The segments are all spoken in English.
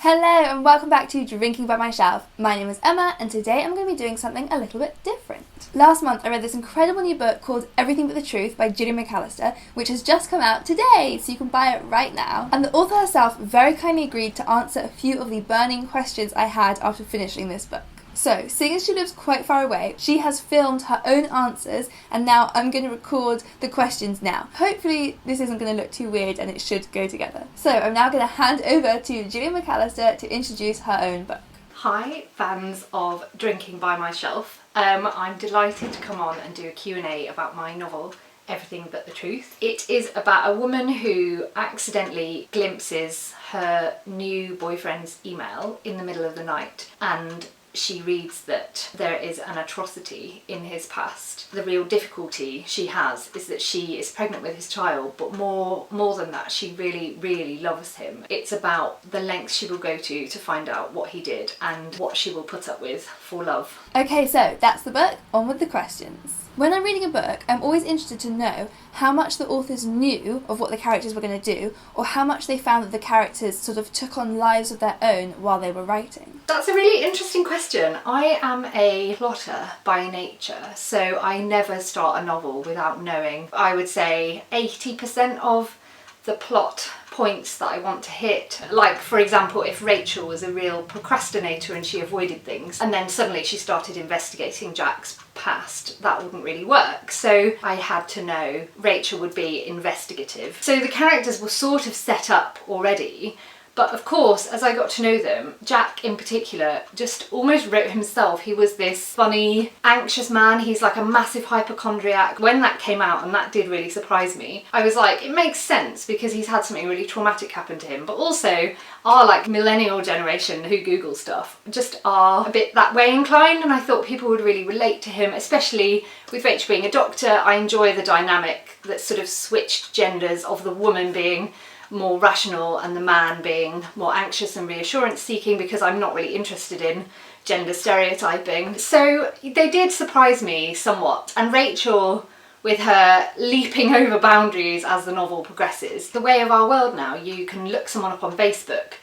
Hello and welcome back to Drinking by My Shelf. My name is Emma and today I'm going to be doing something a little bit different. Last month I read this incredible new book called Everything But the Truth by Gillian McAllister, which has just come out today, so you can buy it right now. And the author herself very kindly agreed to answer a few of the burning questions I had after finishing this book. So, seeing as she lives quite far away, she has filmed her own answers and now I'm going to record the questions now. Hopefully this isn't going to look too weird and it should go together. So I'm now going to hand over to Gillian McAllister to introduce her own book. Hi fans of Drinking by My Shelf. I'm delighted to come on and do a Q&A about my novel Everything But the Truth. It is about a woman who accidentally glimpses her new boyfriend's email in the middle of the night and she reads that there is an atrocity in his past. The real difficulty she has is that she is pregnant with his child, but more than that, she really loves him. It's about the lengths she will go to find out what he did and what she will put up with for love. Okay, so that's the book. On with the questions. When I'm reading a book, I'm always interested to know how much the authors knew of what the characters were going to do, or how much they found that the characters sort of took on lives of their own while they were writing. That's a really interesting question. I am a plotter by nature, so I never start a novel without knowing, I would say, 80% of the plot points that I want to hit. Like, for example, if Rachel was a real procrastinator and she avoided things and then suddenly she started investigating Jack's past, that wouldn't really work. So I had to know Rachel would be investigative. So the characters were sort of set up already. But of course, as I got to know them, Jack in particular just almost wrote himself. He was this funny, anxious man. He's like a massive hypochondriac. When that came out, and that did really surprise me, I was like, it makes sense because he's had something really traumatic happen to him. But also, our like millennial generation who Google stuff just are a bit that way inclined, and I thought people would really relate to him, especially with Rachel being a doctor. I enjoy the dynamic that sort of switched genders of the woman being more rational and the man being more anxious and reassurance seeking, because I'm not really interested in gender stereotyping. So they did surprise me somewhat, and Rachel, with her leaping over boundaries as the novel progresses. The way of our world now, you can look someone up on Facebook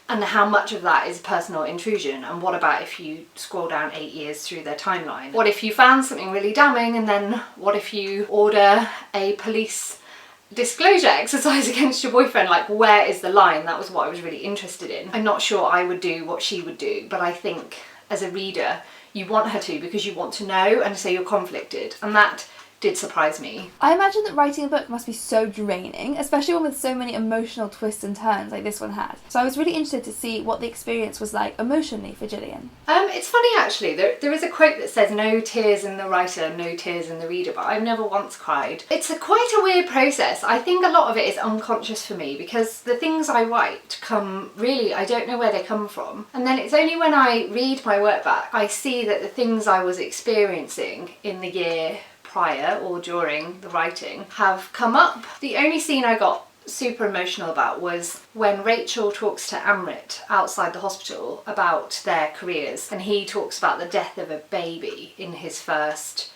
and how much of that is personal intrusion, and what about if you scroll down 8 years through their timeline? What if you found something really damning, and then what if you order a police disclosure exercise against your boyfriend? Like, where is the line? That was what I was really interested in. I'm not sure I would do what she would do, but I think as a reader you want her to, because you want to know, and so you're conflicted, and that did surprise me. I imagine that writing a book must be so draining, especially one with so many emotional twists and turns like this one had. So I was really interested to see what the experience was like emotionally for Gillian. It's funny actually, there is a quote that says no tears in the writer, no tears in the reader, but I've never once cried. It's quite a weird process. I think a lot of it is unconscious for me, because the things I write come really, I don't know where they come from. And then it's only when I read my work back, I see that the things I was experiencing in the year prior or during the writing have come up. The only scene I got super emotional about was when Rachel talks to Amrit outside the hospital about their careers, and he talks about the death of a baby in his first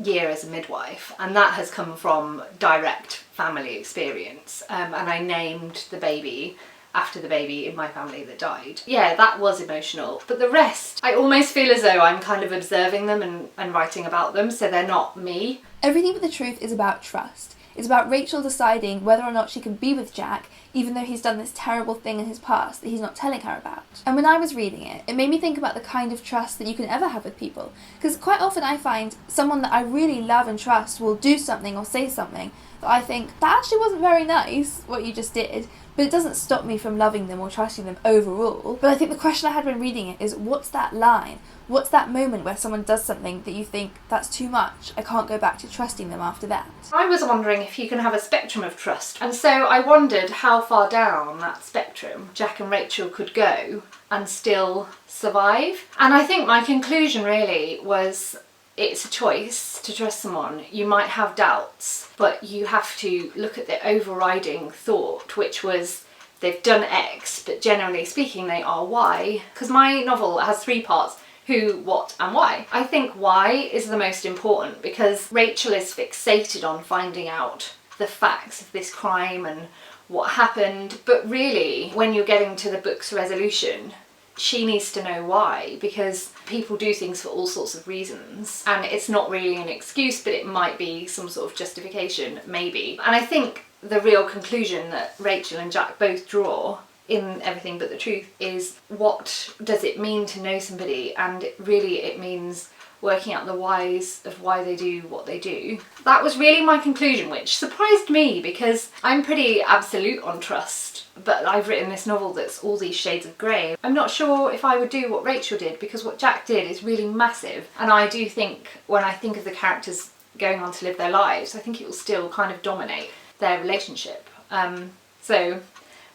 year as a midwife, and that has come from direct family experience, and I named the baby after the baby in my family that died. Yeah, that was emotional. But the rest, I almost feel as though I'm kind of observing them and writing about them, so they're not me. Everything But the Truth is about trust. It's about Rachel deciding whether or not she can be with Jack, even though he's done this terrible thing in his past that he's not telling her about. And when I was reading it, it made me think about the kind of trust that you can ever have with people. Because quite often I find someone that I really love and trust will do something or say something that I think, that actually wasn't very nice, what you just did. But it doesn't stop me from loving them or trusting them overall. But I think the question I had when reading it is, what's that line? What's that moment where someone does something that you think, that's too much, I can't go back to trusting them after that? I was wondering if you can have a spectrum of trust, and so I wondered how far down that spectrum Jack and Rachel could go and still survive. And I think my conclusion really was, it's a choice to trust someone. You might have doubts, but you have to look at the overriding thought, which was, they've done X, but generally speaking they are Y. Because my novel has 3 parts: who, what and why. I think why is the most important, because Rachel is fixated on finding out the facts of this crime and what happened, but really when you're getting to the book's resolution, she needs to know why, because people do things for all sorts of reasons, and it's not really an excuse, but it might be some sort of justification, maybe. And I think the real conclusion that Rachel and Jack both draw in Everything But the Truth is, what does it mean to know somebody? And really it means working out the whys of why they do what they do. That was really my conclusion, which surprised me because I'm pretty absolute on trust, but I've written this novel that's all these shades of grey. I'm not sure if I would do what Rachel did, because what Jack did is really massive, and I do think when I think of the characters going on to live their lives, I think it will still kind of dominate their relationship. So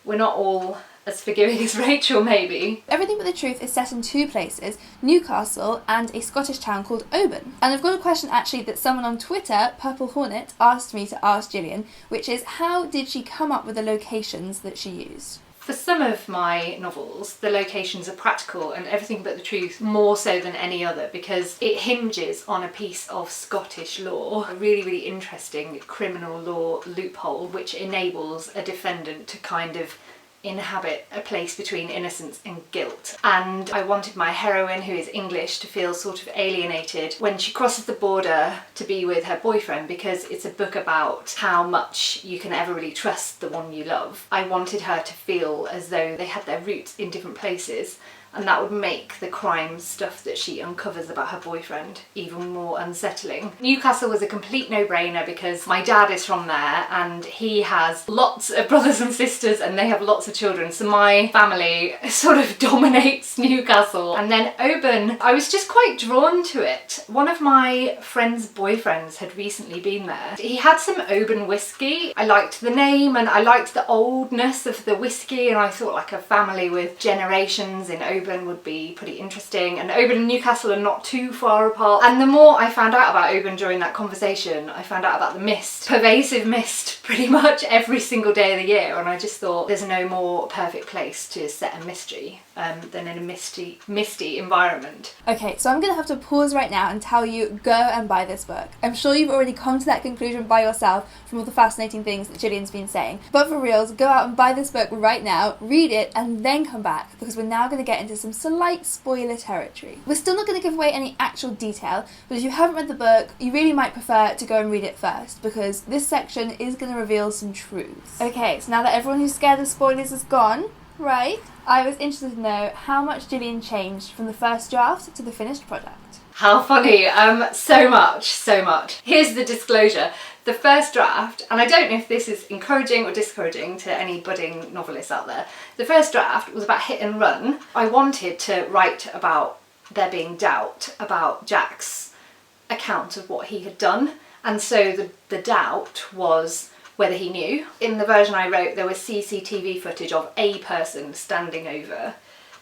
we're not all as forgiving as Rachel, maybe. Everything But the Truth is set in two places, Newcastle and a Scottish town called Oban. And I've got a question actually that someone on Twitter, Purple Hornet, asked me to ask Gillian, which is, how did she come up with the locations that she used? For some of my novels, the locations are practical, and Everything But the Truth more so than any other, because it hinges on a piece of Scottish law, a really, really interesting criminal law loophole which enables a defendant to kind of inhabit a place between innocence and guilt. And I wanted my heroine, who is English, to feel sort of alienated when she crosses the border to be with her boyfriend, because it's a book about how much you can ever really trust the one you love. I wanted her to feel as though they had their roots in different places, and that would make the crime stuff that she uncovers about her boyfriend even more unsettling. Newcastle was a complete no-brainer because my dad is from there and he has lots of brothers and sisters and they have lots of children, so my family sort of dominates Newcastle. And then Oban, I was just quite drawn to it. One of my friend's boyfriends had recently been there. He had some Oban whiskey. I liked the name and I liked the oldness of the whiskey, and I thought like a family with generations in Oban would be pretty interesting, and Oban and Newcastle are not too far apart. And the more I found out about Oban during that conversation, I found out about the mist, pervasive mist, pretty much every single day of the year, and I just thought there's no more perfect place to set a mystery than in a misty environment. Okay, so I'm going to have to pause right now and tell you, go and buy this book. I'm sure you've already come to that conclusion by yourself from all the fascinating things that Gillian's been saying, but for reals, go out and buy this book right now, read it, and then come back, because we're now going to get into some slight spoiler territory. We're still not going to give away any actual detail, but if you haven't read the book, you really might prefer to go and read it first, because this section is going to reveal some truths. Okay, so now that everyone who's scared of spoilers is gone, right, I was interested to know how much Gillian changed from the first draft to the finished product. How funny, so much. Here's the disclosure. The first draft, and I don't know if this is encouraging or discouraging to any budding novelists out there, the first draft was about hit and run. I wanted to write about there being doubt about Jack's account of what he had done, and so the doubt was whether he knew. In the version I wrote, there was CCTV footage of a person standing over,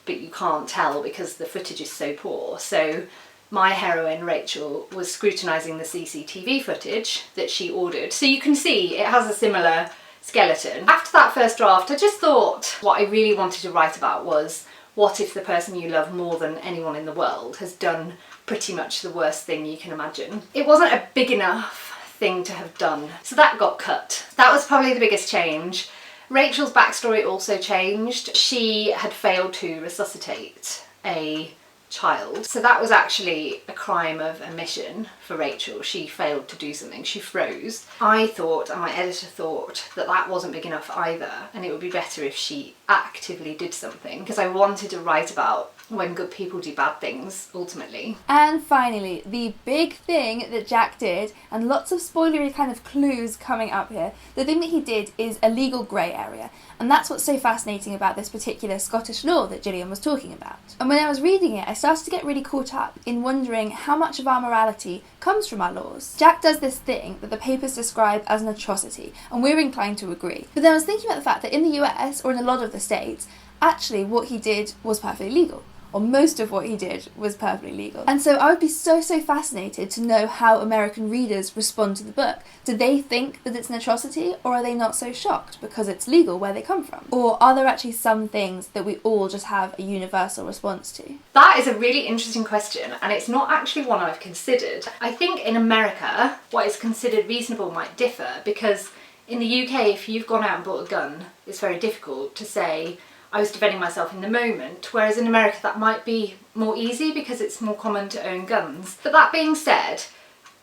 but you can't tell because the footage is so poor. So my heroine, Rachel, was scrutinising the CCTV footage that she ordered. So you can see it has a similar skeleton. After that first draft, I just thought what I really wanted to write about was, what if the person you love more than anyone in the world has done pretty much the worst thing you can imagine? It wasn't a big enough thing to have done, so that got cut. That was probably the biggest change. Rachel's backstory also changed. She had failed to resuscitate a child, so that was actually a crime of omission for Rachel. She failed to do something, she froze. I thought, and my editor thought, that that wasn't big enough either, and it would be better if she actively did something, because I wanted to write about when good people do bad things, ultimately. And finally, the big thing that Jack did, and lots of spoilery kind of clues coming up here, the thing that he did is a legal grey area. And that's what's so fascinating about this particular Scottish law that Gillian was talking about. And when I was reading it, I started to get really caught up in wondering how much of our morality comes from our laws. Jack does this thing that the papers describe as an atrocity, and we're inclined to agree. But then I was thinking about the fact that in the US, or in a lot of the states, actually what he did was perfectly legal. Or most of what he did was perfectly legal. And so I would be so fascinated to know how American readers respond to the book. Do they think that it's an atrocity, or are they not so shocked because it's legal where they come from? Or are there actually some things that we all just have a universal response to? That is a really interesting question, and it's not actually one I've considered. I think in America, what is considered reasonable might differ, because In the UK, if you've gone out and bought a gun, it's very difficult to say, I was defending myself in the moment, whereas in America that might be more easy because it's more common to own guns. But that being said,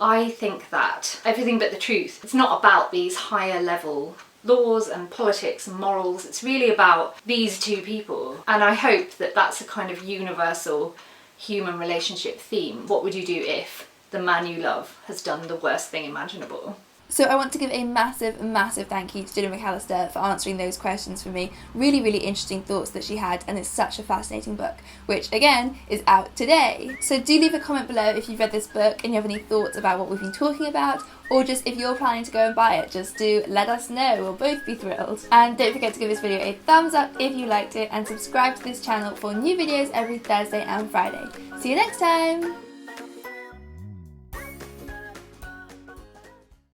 I think that Everything But the Truth, it's not about these higher level laws and politics and morals, it's really about these two people. And I hope that that's a kind of universal human relationship theme. What would you do if the man you love has done the worst thing imaginable? So I want to give a massive, massive thank you to Gillian McAllister for answering those questions for me. Really, really interesting thoughts that she had, and it's such a fascinating book, which again is out today. So do leave a comment below if you've read this book and you have any thoughts about what we've been talking about, or just if you're planning to go and buy it, just do let us know, we'll both be thrilled. And don't forget to give this video a thumbs up if you liked it, and subscribe to this channel for new videos every Thursday and Friday. See you next time!